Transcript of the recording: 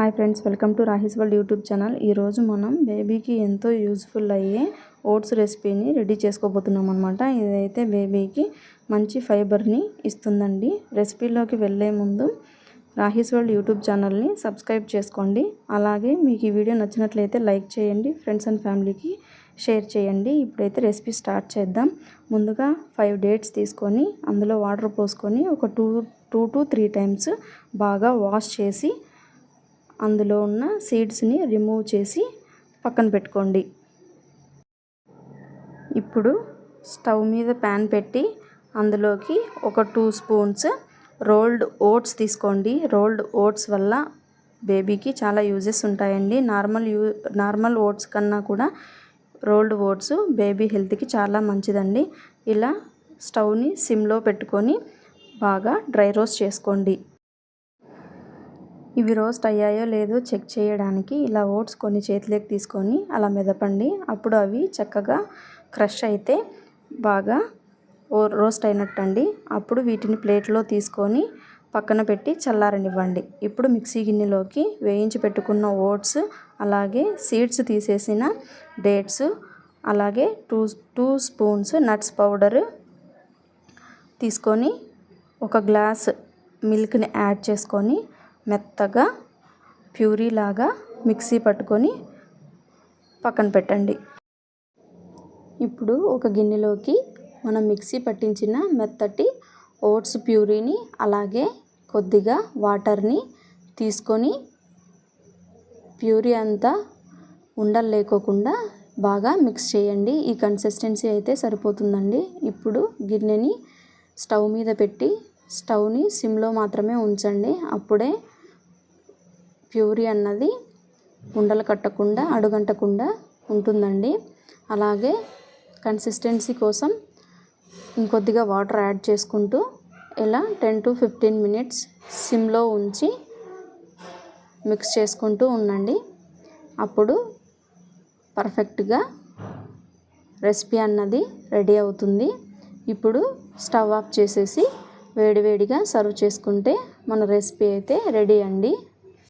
Hi friends, welcome to Rahi's world YouTube channel. ఈరోజు మనం బేబీకి ఎంతో యూజ్ఫుల్ అయ్యే ఓట్స్ రెసిపీని రెడీ చేసుకోబోతున్నాం అనమాట. ఇదైతే బేబీకి మంచి ఫైబర్ని ఇస్తుందండి. రెసిపీలోకి వెళ్ళే ముందు రాహిస్ వరల్డ్ యూట్యూబ్ ఛానల్ని సబ్స్క్రైబ్ చేసుకోండి. అలాగే మీకు ఈ వీడియో నచ్చినట్లయితే లైక్ చేయండి, ఫ్రెండ్స్ అండ్ ఫ్యామిలీకి షేర్ చేయండి. ఇప్పుడైతే రెసిపీ స్టార్ట్ చేద్దాం. ముందుగా 5 డేట్స్ తీసుకొని అందులో వాటర్ పోసుకొని ఒక 2 to 3 టైమ్స్ బాగా వాష్ చేసి అందులో ఉన్న సీడ్స్ని రిమూవ్ చేసి పక్కన పెట్టుకోండి. ఇప్పుడు స్టవ్ మీద ప్యాన్ పెట్టి అందులోకి ఒక 2 స్పూన్స్ రోల్డ్ ఓట్స్ తీసుకోండి. రోల్డ్ ఓట్స్ వల్ల బేబీకి చాలా యూజెస్ ఉంటాయండి. నార్మల్ ఓట్స్ కన్నా కూడా రోల్డ్ ఓట్స్ బేబీ హెల్త్కి చాలా మంచిదండి. ఇలా స్టవ్ని సిమ్లో పెట్టుకొని బాగా డ్రై రోస్ట్ చేసుకోండి. ఇవి రోస్ట్ అయ్యాయో లేదో చెక్ చేయడానికి ఇలా ఓట్స్ కొన్ని చేతిలోకి తీసుకొని అలా మెదపండి. అప్పుడు అవి చక్కగా క్రష్ అయితే బాగా రోస్ట్ అయినట్టండి. అప్పుడు వీటిని ప్లేట్లో తీసుకొని పక్కన పెట్టి చల్లారనివ్వండి. ఇప్పుడు మిక్సీ గిన్నెలోకి వేయించి పెట్టుకున్న ఓట్స్, అలాగే సీడ్స్ తీసేసిన డేట్స్, అలాగే 2 స్పూన్స్ నట్స్ పౌడర్ తీసుకొని ఒక గ్లాస్ మిల్క్ని యాడ్ చేసుకొని మెత్తగా ప్యూరీ లాగా మిక్సీ పట్టుకొని పక్కన పెట్టండి. ఇప్పుడు ఒక గిన్నెలోకి మనం మిక్సీ పట్టించిన మెత్తటి ఓట్స్ ప్యూరీని, అలాగే కొద్దిగా వాటర్ని తీసుకొని ప్యూరీ అంతా ఉండలు లేకోకుండా బాగా మిక్స్ చేయండి. ఈ కన్సిస్టెన్సీ అయితే సరిపోతుందండి. ఇప్పుడు గిన్నెని స్టవ్ మీద పెట్టి స్టవ్ని సిమ్లో మాత్రమే ఉంచండి. అప్పుడే ప్యూరీ అన్నది ఉండలు కట్టకుండా అడుగంటకుండా ఉంటుందండి. అలాగే కన్సిస్టెన్సీ కోసం ఇంకొద్దిగా వాటర్ యాడ్ చేసుకుంటూ ఇలా 10 to 15 మినిట్స్ సిమ్లో ఉంచి మిక్స్ చేసుకుంటూ ఉండండి. అప్పుడు పర్ఫెక్ట్గా రెసిపీ అన్నది రెడీ అవుతుంది. ఇప్పుడు స్టవ్ ఆఫ్ చేసేసి వేడివేడిగా సర్వ్ చేసుకుంటే మన రెసిపీ అయితే రెడీ అండి.